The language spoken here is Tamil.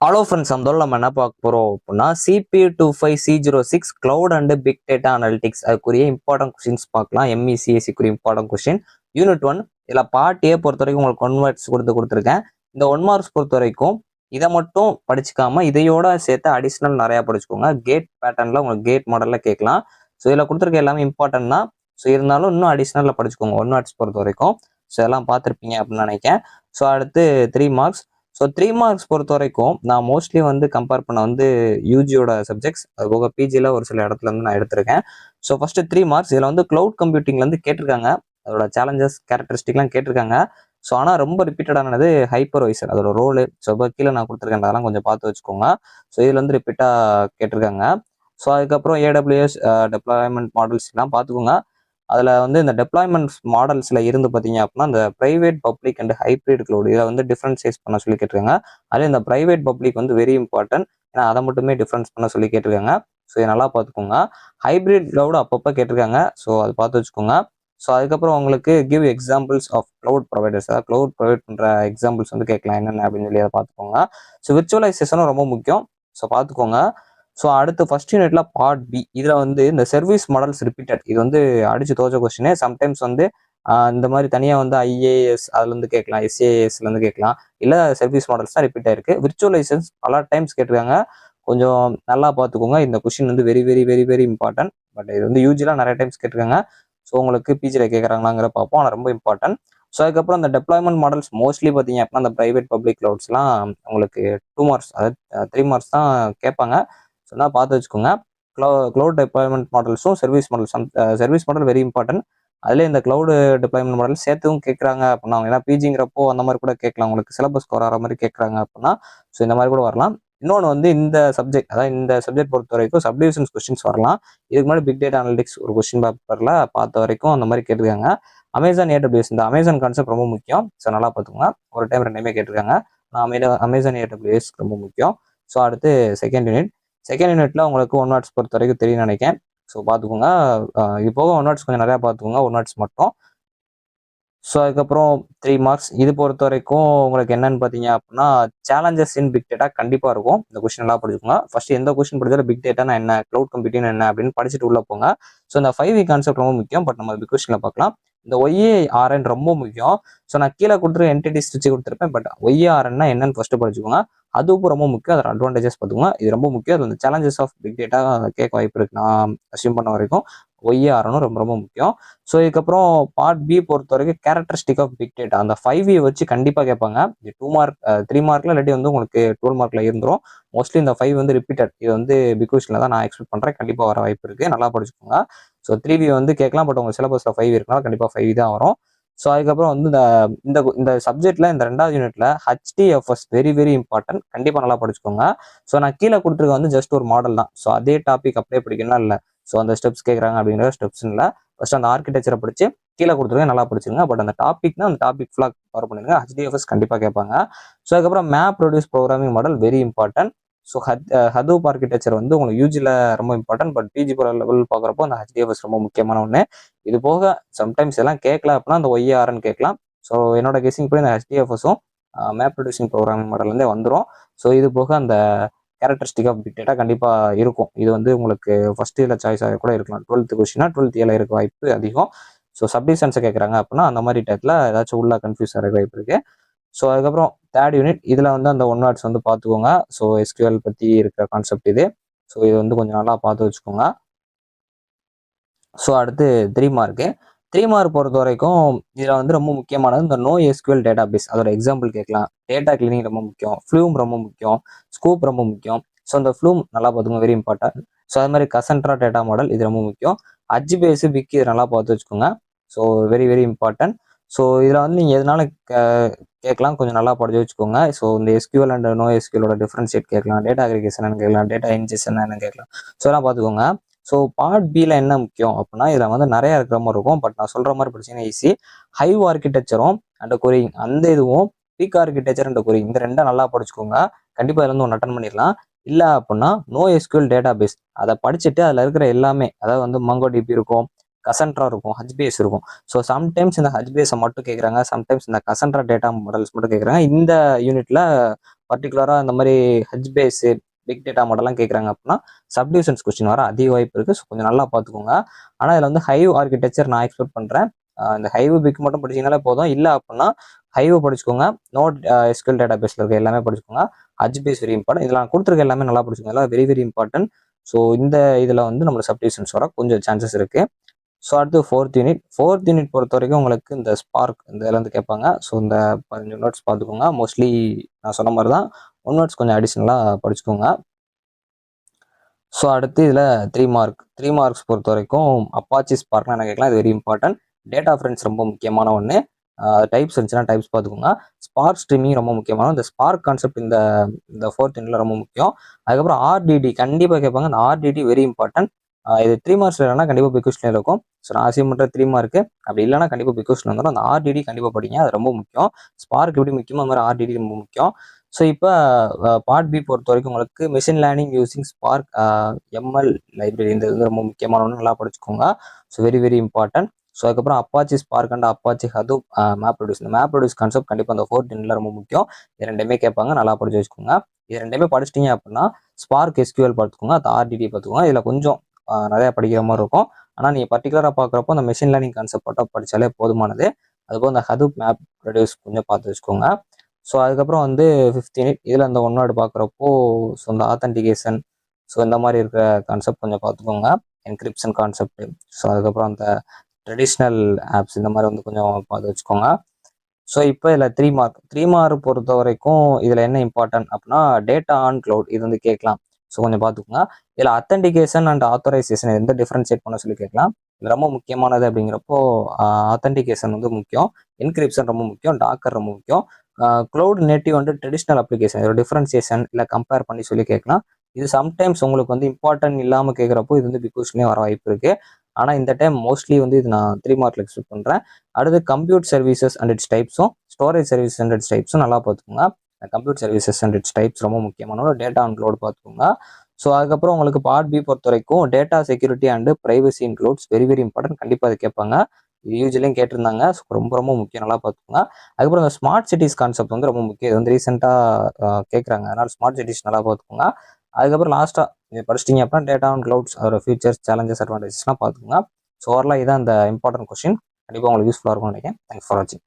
ஹலோ ஃப்ரெண்ட்ஸ், நம்ம என்ன பார்க்க போறோம் அப்படின்னா CP25C06 cloud and big data analytics அதுக்குரிய இம்பார்ட்டன்ட் கொஸ்டின்ஸ் பார்க்கலாம். MECAC important question unit 1. இதில் பார்ட் ஏ பொறுத்த வரைக்கும் உங்களுக்கு 1 மார்க்ஸ் கொடுத்துருக்கேன். இந்த 1 மார்க்ஸ் பொறுத்த வரைக்கும் இதை மட்டும் படிச்சுக்காம இதையோட சேர்த்து அடிஷ்னல் நிறையா படிச்சுக்கோங்க. கேட் பேட்டர்னில் உங்களுக்கு கேட் மாடலில் கேட்கலாம். ஸோ இதில் கொடுத்துருக்க எல்லாமே இம்பார்ட்டன்ட் தான். ஸோ இருந்தாலும் இன்னும் அடிஷ்னலில் படிச்சுக்கோங்க 1 மார்க்ஸ் பொறுத்த வரைக்கும். ஸோ எல்லாம் பார்த்துருப்பீங்க அப்படின்னு நினைக்கிறேன். ஸோ அடுத்து 3 மார்க்ஸ். ஸோ 3 மார்க்ஸ் பொறுத்த வரைக்கும் நான் மோஸ்ட்லி கம்பேர் பண்ண யூஜியோட சப்ஜெக்ட்ஸ், அது போக பிஜியில் ஒரு சில இடத்துல நான் எடுத்திருக்கேன். ஸோ ஃபர்ஸ்ட் 3 மார்க்ஸ் இதில் கிளவுட் கம்ப்யூட்டிங்லேருந்து கேட்டிருக்காங்க. அதோட சேலஞ்சஸ் கேரக்டரிஸ்டிக்லாம் கேட்டிருக்காங்க. ஸோ ஆனால் ரொம்ப ரிப்பீட்டடானது ஹைப்பர்வைசர், அதோட ரோலு. ஸோ இப்போ கீழே நான் கொடுத்துருக்கேன், அதெல்லாம் கொஞ்சம் பார்த்து வச்சுக்கோங்க. ஸோ இதுல ரிப்பீட்டாக கேட்டிருக்காங்க. ஸோ அதுக்கப்புறம் AWS டெப்ளாய்மெண்ட் மாடல்ஸ்லாம் பார்த்துக்கோங்க. அதில் இந்த டெப்ளாய்மெண்ட் மாடல்ஸில் இருந்து பார்த்தீங்க அப்படின்னா இந்த private public and hybrid cloud இதை டிஃப்ரென்ஷியேட் பண்ண சொல்லி கேட்டிருக்காங்க. அதில் இந்த ப்ரைவேட் பப்ளிக் வெரி இம்பார்ட்டன்ட். ஏன்னா அதை மட்டுமே டிஃப்ரென்ஸ் பண்ண சொல்லி கேட்டிருக்காங்க. ஸோ இதை நல்லா பார்த்துக்கோங்க. ஹைப்ரிட் க்ளவுட் அப்பப்போ கேட்டிருக்காங்க. ஸோ அது பார்த்து வச்சுக்கோங்க. ஸோ அதுக்கப்புறம் உங்களுக்கு give examples of cloud providers, அதாவது க்ளவுட் ப்ரொவைட் பண்ணுற எக்ஸாம்பிள்ஸ் கேட்கலாம் என்னென்ன அப்படின்னு சொல்லி அதை பார்த்துக்கோங்க. ஸோ விர்ச்சுவலைசேஷனும் ரொம்ப முக்கியம். ஸோ பார்த்துக்கோங்க. ஸோ அடுத்து ஃபர்ஸ்ட் யூனிட்ல பார்ட் பி, இதில் இந்த சர்வீஸ் மாடல்ஸ் ரிப்பீட்டட், இது அடிச்சு தோச்ச கொஸ்டின். சம்டைம்ஸ் இந்த மாதிரி தனியாக IAS அதுலேருந்து கேட்கலாம், SAASலேருந்து கேட்கலாம், இல்லை சர்வீஸ் மாடல்ஸ் தான் ரிப்பீட் ஆயிருக்கு. விர்ச்சுவலைசேஷன் பல டைம்ஸ் கேட்டிருக்காங்க. கொஞ்சம் நல்லா பார்த்துக்கோங்க. இந்த question very very very very important. But இது யூஜிலாம் நிறைய டைம்ஸ் கேட்டிருக்காங்க. ஸோ உங்களுக்கு பிஜியில் கேட்குறாங்களாங்கிற பார்ப்போம். ஆனால் ரொம்ப இம்பார்ட்டன்ட். ஸோ அதுக்கப்புறம் அந்த டெப்ளாய்மெண்ட் மாடல்ஸ் மோஸ்ட்லி பார்த்தீங்க அப்படின்னா அந்த ப்ரைவேட் பப்ளிக் க்ளவுட்ஸ்லாம் உங்களுக்கு 2 மார்க்ஸ், அதாவது 3 மார்க்ஸ் தான் கேட்பாங்க. ஸோ நான் பார்த்து வச்சுக்கோங்க. க்ளவுட் டெப்ளாய்மெண்ட் மாடல்ஸும் service model, service model very important. அதுலேயே இந்த க்ளவுட் டெப்ளாய்மெண்ட் மாடல் சேர்த்தும் கேட்குறாங்க அப்படின்னா, ஏன்னா பிஜிங்கிறப்போ அந்த மாதிரி கூட கேட்கலாம், உங்களுக்கு சிலபஸ் வர மாதிரி கேட்குறாங்க அப்படின்னா. ஸோ இந்த மாதிரி கூட வரலாம். இன்னொன்று இந்த சப்ஜெக்ட், அதாவது இந்த சப்ஜெக்ட் பொறுத்த வரைக்கும் சப்டிவிஷன்ஸ் கொஸ்டின்ஸ் வரலாம். இதுக்கு முன்னாடி பிக் டேட்டா அனலிட்டிக்ஸ் ஒரு கொஸ்டின் பேப்பரில் பார்த்த வரைக்கும் அந்த மாதிரி கேட்டிருக்காங்க. அமேசான் AWS, இந்த அமேசான் கான்செப்ட் ரொம்ப முக்கியம். ஸோ நல்லா பார்த்துக்கோங்க. ஒரு டைம் 2மே கேட்டிருக்காங்க. அமேசான் AWS ரொம்ப முக்கியம். ஸோ அடுத்து செகண்ட் யூனிட்ல உங்களுக்கு 1 மார்க்ஸ் பொறுத்த வரைக்கும் தெரியும் நினைக்கிறேன். ஸோ பார்த்துக்கோங்க. இது போக 1 மார்க்ஸ் கொஞ்சம் நிறையா பார்த்துக்கோங்க, 1 மார்க்ஸ் மட்டும். ஸோ அதுக்கப்புறம் 3 மார்க்ஸ் இது பொறுத்த வரைக்கும் உங்களுக்கு என்னன்னு பார்த்தீங்க அப்படின்னா சேலஞ்சஸ் இன் பிக் டேட்டா கண்டிப்பாக இருக்கும். இந்த கொஸ்டின் நல்லா படிச்சுக்கோங்க. ஃபர்ஸ்ட் எந்த கொஸ்டின் படிச்சாலும் பிக் டேட்டானா என்ன, க்ளவுட் கம்ப்யூட்டிங் என்ன அப்படின்னு படிச்சுட்டு உள்ள போங்க. ஸோ இந்த 5V கான்செப்ட் ரொம்ப முக்கியம். பட் நம்ம பிக் கொஸ்டினில் பார்க்கலாம். இந்த OARN ரொம்ப முக்கியம். ஸோ நான் கீழே கொடுத்துருக்க என்டிட்டிஸ் வச்சு கொடுத்துருப்பேன். பட் OARN என்னன்னு ஃபர்ஸ்ட் படிச்சுக்கோங்க. அதுவும் ரொம்ப முக்கியம். அதோட அட்வான்டேஜஸ் பார்த்துக்கோங்க. இது ரொம்ப முக்கியம். அது சேலஞ்சஸ் ஆஃப் பிக் டேட்டா கேட்க வாய்ப்பு இருக்கு நான் அசியூம் பண்ண வரைக்கும். OARN ரொம்ப ரொம்ப முக்கியம். ஸோ இதுக்கப்புறம் பார்ட் பி பொறுத்த வரைக்கும் கேரக்டரிஸ்டிக் ஆஃப் பிக் டேட்டா, அந்த 5V வச்சு கண்டிப்பாக கேட்பாங்க. இது 2 மார்க் 3 மார்க்ல இல்லாட்டி உங்களுக்கு 12 மார்க்ல இருந்துரும். மோஸ்ட்லி இந்த 5 ரிப்பீட்டட். இது பிக் கொஸ்டின்ல தான் நான் எக்ஸ்பெக்ட் பண்றேன். கண்டிப்பாக வர வாய்ப்பு இருக்கு. நல்லா படிச்சுக்கோங்க. ஸோ 3V கேட்கலாம். பட் உங்க சிலபஸ்ல 5 இருக்குன்னா கண்டிப்பாக 5V தான் வரும். ஸோ அதுக்கப்புறம் இந்த இந்த இந்த சப்ஜெக்ட்ல இந்த 2வது யூனிட்ல HDFS வெரி வெரி இம்பார்ட்டன்ட். கண்டிப்பாக நல்லா படிச்சுக்கோங்க. ஸோ நான் கீழே கொடுத்துருக்க ஜஸ்ட் ஒரு மாடல் தான். ஸோ அதே டாபிக் அப்படியே படிக்கணும்னா இல்லை. ஸோ அந்த ஸ்டெப்ஸ் கேட்குறாங்க அப்படிங்கிற ஸ்டெப்ஸ் இல்லை. ஃபர்ஸ்ட் அந்த ஆர்கிடெக்சரை படிச்சு கீழே கொடுத்துருங்க, நல்லா படிச்சுங்க. பட் அந்த டாபிக்னா அந்த டாபிக் ஃபுல்லாக கவர் பண்ணிடுங்க. HDFS கண்டிப்பாக கேட்பாங்க. ஸோ அதுக்கப்புறம் map produce programming model very important. So Hadoop architecture உங்களுக்கு யூஜியில் ரொம்ப இம்பார்ட்டன்ட். பட் பிஜி லெவல் பார்க்குறப்போ அந்த HDFS ரொம்ப முக்கியமான ஒன்று. இது போக சம்டைம்ஸ் எல்லாம் கேட்கல அப்படின்னா அந்த OARN கேட்கலாம். ஸோ என்னோட கெஸிங் போய் இந்த HDFSும் மேப் ப்ரொடியூசிங் ப்ரோக்ராமிங் மாடல்லேருந்தே வந்துடும். ஸோ இது போக அந்த கேரக்டரிஸ்டிக் ஆஃப் பிக் டேட்டா கண்டிப்பாக இருக்கும். இது உங்களுக்கு ஃபர்ஸ்ட் இயர்ல சாய்ஸாக கூட இருக்கலாம். 12th கொஸ்டினா 12th இயர்ல இருக்க வாய்ப்பு அதிகம். ஸோ சப்டிவிஷன்ஸை கேட்குறாங்க அப்படின்னா அந்த மாதிரி டேட்டில் ஏதாச்சும் உள்ள கன்ஃபியூஸ் ஆகிற வாய்ப்பு இருக்கு. ஸோ அதுக்கப்புறம் 3rd யூனிட் இதில் அந்த 1 மார்க்ஸ் பார்த்துக்கோங்க. ஸோ SQL பற்றி இருக்கிற கான்செப்ட் இது. ஸோ இது கொஞ்சம் நல்லா பார்த்து வச்சுக்கோங்க. ஸோ அடுத்து 3 மார்க்கு. 3 மார்க் பொறுத்த வரைக்கும் இதில் ரொம்ப முக்கியமானது இந்த NoSQL டேட்டா பேஸ், அதோட எக்ஸாம்பிள் கேட்கலாம். டேட்டா கிளீனிங் ரொம்ப முக்கியம். ஃப்ளூம் ரொம்ப முக்கியம். ஸ்கூப் ரொம்ப முக்கியம். ஸோ இந்த ஃப்ளூம் நல்லா பார்த்துக்கோங்க, வெரி இம்பார்ட்டன்ட். ஸோ அது மாதிரி கசன்ட்ரா டேட்டா மாடல் இது ரொம்ப முக்கியம். HBase பிக் இது நல்லா பார்த்து வச்சுக்கோங்க. So very very important. So இதில் நீங்கள் எதனால கேட்கலாம், கொஞ்சம் நல்லா படிச்சு வச்சுக்கோங்க. ஸோ இந்த SQL அண்ட் NoSQL டிஃபரன்ஷியேட் கேட்கலாம், டேட்டா அக்ரிகேஷன் கேட்கலாம், டேட்டா இன்ஜெக்ஷன் கேட்கலாம். ஸோ எல்லாம் பார்த்துக்கோங்க. ஸோ பார்ட் பியில் என்ன முக்கியம் அப்படின்னா இதில் நிறைய இருக்கிற மாதிரி இருக்கும். பட் நான் சொல்கிற மாதிரி படிச்சீங்கன்னா ஈஸி. ஹைவ் ஆர்கிடெக்சரும் அண்ட் கொரிங், அந்த இதுவும் பீக் ஆர்கிடெக்சர் அண்ட் கொரிங், இந்த 2 நல்லா படிச்சுக்கோங்க. கண்டிப்பாக இதில் 1 அட்டன் பண்ணிடலாம். இல்லை அப்படின்னா NoSQL டேட்டா பேஸ் அதை படிச்சுட்டு அதில் இருக்கிற எல்லாமே, அதாவது MongoDB இருக்கும், கசன்ட்ரா இருக்கும், HBase இருக்கும். ஸோ சம்டைம்ஸ் இந்த HBase மட்டும் கேட்குறாங்க, சம்டைம்ஸ் இந்த கசன்ட்ரா டேட்டா மாடல்ஸ் மட்டும் கேட்குறாங்க. இந்த யூனிட்ல பர்டிகுலராக இந்த மாதிரி ஹெச் பேஸு பிக் டேட்டா மாடல்லாம் கேட்குறாங்க அப்படின்னா சப்டிவிஷன்ஸ் கொஸ்டின் வர அதிக வாய்ப்பு இருக்குது. ஸோ கொஞ்சம் நல்லா பார்த்துக்கோங்க. ஆனால் இதில் வந்து ஹைவ் ஆர்கிடெக்சர் நான் எக்ஸ்பெக்ட் பண்ணுறேன். இந்த ஹைவ் பிக் மட்டும் படிச்சிங்கனாலே போதும். இல்லை அப்படின்னா ஹைவ் படிச்சுக்கோங்க. நோட் எஸ்கியூஎல் டேட்டா பேஸில் இருக்க எல்லாமே படிச்சுக்கோங்க. H base very important. இதில் நான் கொடுத்துருக்க எல்லாமே நல்லா படிச்சுக்கோங்க. எல்லாம் வெரி வெரி இம்பார்ட்டன்ட். ஸோ இந்த இதில் வந்து நம்மளுக்கு சப்டிவிஷன்ஸ் வர கொஞ்சம் சான்சஸ் இருக்குது. ஸோ அடுத்து ஃபோர்த் யூனிட் பொறுத்த வரைக்கும் உங்களுக்கு இந்த ஸ்பார்க் இந்த இதில் வந்து கேட்பாங்க. ஸோ இந்த 15 நோட்ஸ் பார்த்துக்கோங்க. மோஸ்ட்லி நான் சொன்ன மாதிரி தான் 1 நோட்ஸ் கொஞ்சம் அடிஷ்னலாக படிச்சுக்கோங்க. ஸோ அடுத்து இதில் 3 மார்க்ஸ் பொறுத்த வரைக்கும் அப்பாச்சி ஸ்பார்க்னா என்ன கேட்கலாம். இது வெரி இம்பார்ட்டன்ட். டேட்டா ஃப்ரெண்ட்ஸ் ரொம்ப முக்கியமான ஒன்று. டைப்ஸ் இருந்துச்சுன்னா டைப்ஸ் பார்த்துக்கோங்க. ஸ்பார்க் ஸ்ட்ரீமிங் ரொம்ப முக்கியமான இந்த ஸ்பார்க் கான்செப்ட் இந்த ஃபோர்த் யூனிட்ல ரொம்ப முக்கியம். அதுக்கப்புறம் ஆர்டிடி கண்டிப்பாக கேட்பாங்க. இந்த ஆர்டிடி வெரி இம்பார்ட்டன்ட். இது 3 மார்க்ஸ் இல்லைனா கண்டிப்பாக பிக் கொஸ்டின் இருக்கும். ஸோ நான் அசியூம் பண்ணுற 3 மார்க்கு அப்படி இல்லைனா கண்டிப்பாக பிக் கொஸ்டின் வந்துடும். அந்த ஆர்டிடி கண்டிப்பாக படிங்க. அது ரொம்ப முக்கியம். ஸ்பார்க் எப்படி முக்கியமோ அது மாதிரி ஆர்டிடி ரொம்ப முக்கியம். ஸோ இப்போ பார்ட் பி பொறுத்த வரைக்கும் உங்களுக்கு machine learning using Spark ML library இந்த இது ரொம்ப முக்கியமான ஒன்று. நல்லா படிச்சுக்கோங்க. So very very important. So அதுக்கப்புறம் Apache Spark and Apache Hadoop map reduce. இந்த மேப் ரெடியூஸ் கான்செப்ட் கண்டிப்பாக அந்த ஃபோர்த் யூனிட்ல ரொம்ப முக்கியம். இது ரெண்டுமே கேட்பாங்க. நல்லா படிச்சு வச்சுக்கோங்க. இது ரெண்டுமே படிச்சிட்டிங்க அப்படின்னா ஸ்பார்க் எஸ்கியூஎல் பார்த்துக்கோங்க. அது ஆர்டிடி பார்த்துக்கோங்க. இதில் கொஞ்சம் நிறையா படிக்கிற மாதிரி இருக்கும். ஆனால் நீங்கள் பர்டிகுலராக பார்க்குறப்போ அந்த மெஷின் லேர்னிங் கான்செப்ட் மட்டும் படித்தாலே போதுமானது. அதுபோல் அந்த ஹதூப் மேப் ரெடியூஸ் கொஞ்சம் பார்த்து வச்சுக்கோங்க. ஸோ அதுக்கப்புறம் வந்து 5th யூனிட் இதில் அந்த ஒன் வேர்டு பார்க்குறப்போ ஸோ இந்த ஆத்தன்டிகேஷன் ஸோ இந்த மாதிரி இருக்கிற கான்செப்ட் கொஞ்சம் பார்த்துக்கோங்க. Encryption concept. ஸோ அதுக்கப்புறம் அந்த ட்ரெடிஷ்னல் ஆப்ஸ் இந்த மாதிரி வந்து கொஞ்சம் பார்த்து வச்சுக்கோங்க. ஸோ இப்போ இதில் 3 மார்க் பொறுத்த வரைக்கும் இதில் என்ன இம்பார்ட்டன்ட் அப்படின்னா டேட்டா ஆன் கிளவுட் இது வந்து கேட்கலாம். ஸோ கொஞ்சம் பார்த்துக்கோங்க. இதில் அத்தன்டிகேஷன் அண்ட் ஆத்தரைசேஷன் எந்த டிஃப்ரென்ஷியேட் பண்ண சொல்லி கேட்கலாம். இது ரொம்ப முக்கியமானது அப்படிங்கிறப்போ ஆத்தன்டிகேஷன் வந்து முக்கியம். என்கிரிப்ஷன் ரொம்ப முக்கியம். டாக்கர் ரொம்ப முக்கியம். க்ளவுட் நேட்டிவ் வந்து ட்ரெடிஷ்னல் அப்ளிகேஷன் இதோட டிஃப்ரென்சியேஷன் இல்லை கம்பேர் பண்ணி சொல்லி கேட்கலாம். இது சம்டைம்ஸ் உங்களுக்கு வந்து இம்பார்ட்டன்ட் இல்லாமல் கேட்குறப்போ இது வந்து பிக் கொஸ்டின்லேயே வர வாய்ப்பு இருக்குது. ஆனால் இந்த டைம் மோஸ்ட்லி வந்து இது நான் 3 மார்க்கில் எக்ஸ்பெக்ட் பண்ணுறேன். அடுத்து கம்ப்யூட் சர்வீசஸ் அண்ட் இட்ஸ் டைப்ஸும் ஸ்டோரேஜ் சர்வீஸ் அண்ட் இட்ஸ் டைப்ஸும் நல்லா பார்த்துக்கோங்க. Compute services and its types ரொம்ப முக்கியமான டேட்டா ஆன் க்ளவுட் பார்த்துக்கோங்க. ஸோ அதுக்கப்புறம் உங்களுக்கு பார்ட் பி பொறுத்த வரைக்கும் data security and privacy in clouds very very important. கண்டிப்பாக அது கேட்பாங்க. இது யூஜிலையும் கேட்டிருந்தாங்க. ஸோ ரொம்ப ரொம்ப முக்கியம். நல்லா பார்த்துக்கோங்க. அதுக்கப்புறம் இந்த ஸ்மார்ட் சிட்டிஸ் கான்செப்ட் வந்து ரொம்ப முக்கியம். இது வந்து ரீசெண்டாக கேட்குறாங்க. அதனால் ஸ்மார்ட் சிட்டிஸ் நல்லா பார்த்துக்கோங்க. அதுக்கப்புறம் லாஸ்ட்டாக நீங்கள் படிச்சிட்டிங்க அப்படின்னா டேட்டா ஆன் க்ளவுட்ஸ் அதோட ஃபியூச்சர்ஸ் சேலஞ்சஸ் அட்வான்டேஜஸ்லாம் பார்த்துக்கோங்க. ஸோ ஓவராலாக இதான் இந்த இம்பார்ட்டன்ட் கொஸ்டின். கண்டிப்பாக உங்களுக்கு யூஸ்ஃபுல்லாக இருக்கும்னு நினைக்கிறேன். தேங்க்ஸ் ஃபார் வாட்சிங்.